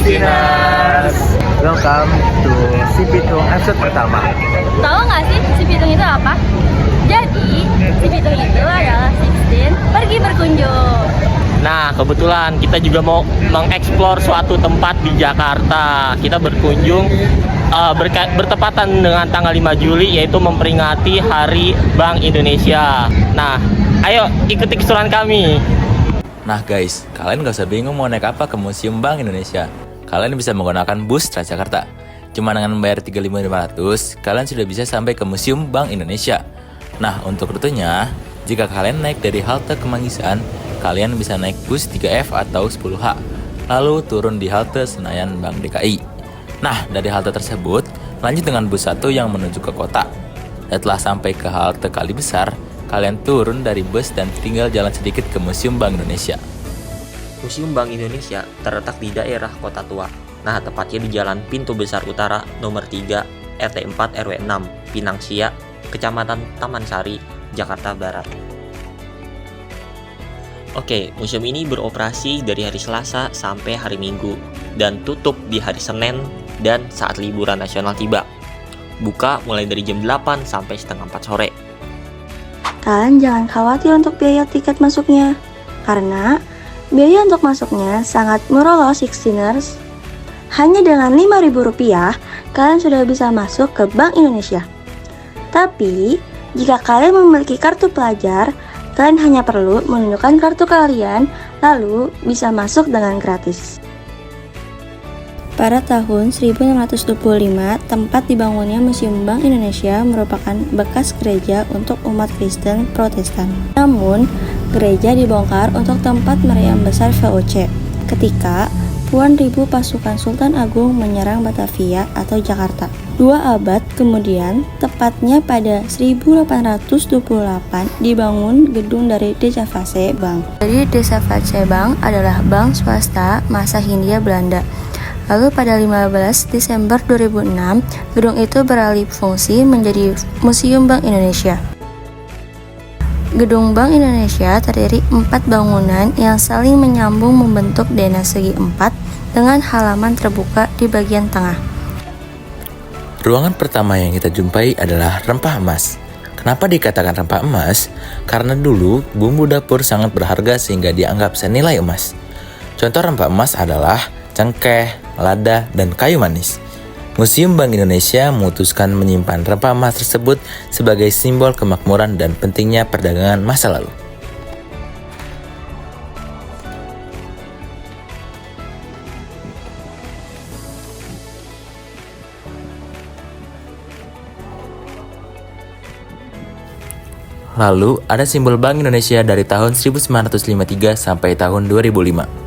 Listeners, welcome to Si Pitung episode pertama. Tahu nggak sih si pitung itu apa? Jadi si pitung itu adalah 16 pergi berkunjung. Nah, kebetulan kita juga mau mengeksplor suatu tempat di Jakarta. Kita berkunjung bertepatan dengan tanggal 5 Juli, yaitu memperingati Hari Bank Indonesia. Nah, ayo ikuti keseruan kami. Nah guys, kalian gak usah bingung mau naik apa ke Museum Bank Indonesia. Kalian bisa menggunakan bus Transjakarta. Cuma dengan membayar 35.500, kalian sudah bisa sampai ke Museum Bank Indonesia. Nah, untuk rutenya, jika kalian naik dari halte Kemanggisan, kalian bisa naik bus 3F atau 10H, lalu turun di halte Senayan Bank DKI. Nah, dari halte tersebut, lanjut dengan bus 1 yang menuju ke kota. Setelah sampai ke halte Kali Besar, kalian turun dari bus dan tinggal jalan sedikit ke Museum Bank Indonesia. Museum Bank Indonesia terletak di daerah Kota Tua. Nah, tepatnya di Jalan Pintu Besar Utara nomor 3, RT 4 RW 6, Pinang Sia, Kecamatan Taman Sari, Jakarta Barat. Oke, museum ini beroperasi dari hari Selasa sampai hari Minggu dan tutup di hari Senin dan saat liburan nasional tiba. Buka mulai dari jam 8 sampai setengah 4 sore. Kalian jangan khawatir untuk biaya tiket masuknya, karena biaya untuk masuknya sangat murah loh Sixteeners. Hanya dengan Rp5.000, kalian sudah bisa masuk ke Bank Indonesia. Tapi, jika kalian memiliki kartu pelajar, kalian hanya perlu menunjukkan kartu kalian, lalu bisa masuk dengan gratis. Pada tahun 1625, tempat dibangunnya Museum Bank Indonesia merupakan bekas gereja untuk umat Kristen Protestan. Namun, gereja dibongkar untuk tempat meriam besar VOC ketika puluhan ribu pasukan Sultan Agung menyerang Batavia atau Jakarta. 2 abad kemudian, tepatnya pada 1828, dibangun gedung dari Desavage Bank. Jadi Desavage Bank adalah bank swasta masa Hindia Belanda. Lalu pada 15 Desember 2006, gedung itu beralih fungsi menjadi Museum Bank Indonesia. Gedung Bank Indonesia terdiri 4 bangunan yang saling menyambung membentuk dena segi 4 dengan halaman terbuka di bagian tengah. Ruangan pertama yang kita jumpai adalah rempah emas. Kenapa dikatakan rempah emas? Karena dulu bumbu dapur sangat berharga sehingga dianggap senilai emas. Contoh rempah emas adalah cengkeh, lada, dan kayu manis. Museum Bank Indonesia memutuskan menyimpan rempah emas tersebut sebagai simbol kemakmuran dan pentingnya perdagangan masa lalu. Lalu, ada simbol Bank Indonesia dari tahun 1953 sampai tahun 2005.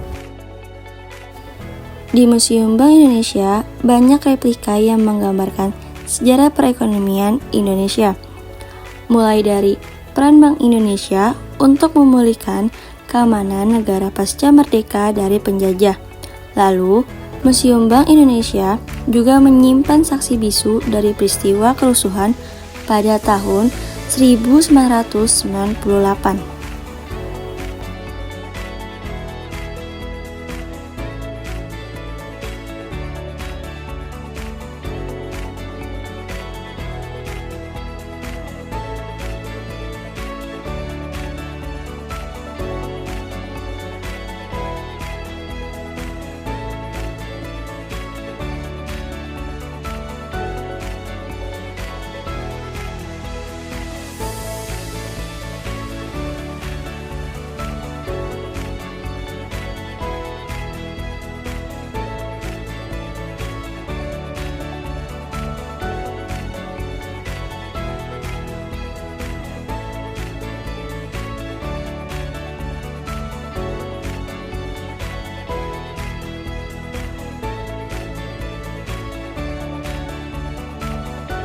Di Museum Bank Indonesia, banyak replika yang menggambarkan sejarah perekonomian Indonesia. Mulai dari peran Bank Indonesia untuk memulihkan keamanan negara pasca merdeka dari penjajah. Lalu, Museum Bank Indonesia juga menyimpan saksi bisu dari peristiwa kerusuhan pada tahun 1998.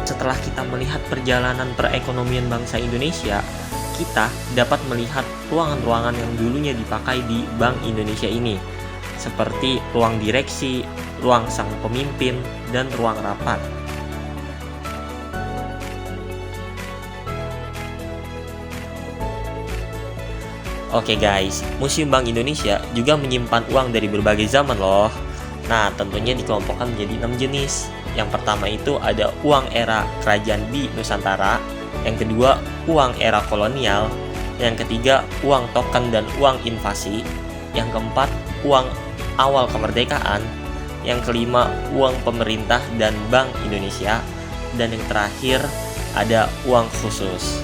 Setelah kita melihat perjalanan perekonomian bangsa Indonesia, kita dapat melihat ruangan-ruangan yang dulunya dipakai di Bank Indonesia ini, seperti ruang direksi, ruang sang pemimpin, dan ruang rapat. Oke guys, Museum Bank Indonesia juga menyimpan uang dari berbagai zaman loh. Nah, tentunya dikelompokkan menjadi 6 jenis. Yang pertama itu ada uang era kerajaan di Nusantara, yang kedua uang era kolonial, yang ketiga uang token dan uang invasi, yang keempat uang awal kemerdekaan, yang kelima uang pemerintah dan Bank Indonesia, dan yang terakhir ada uang khusus.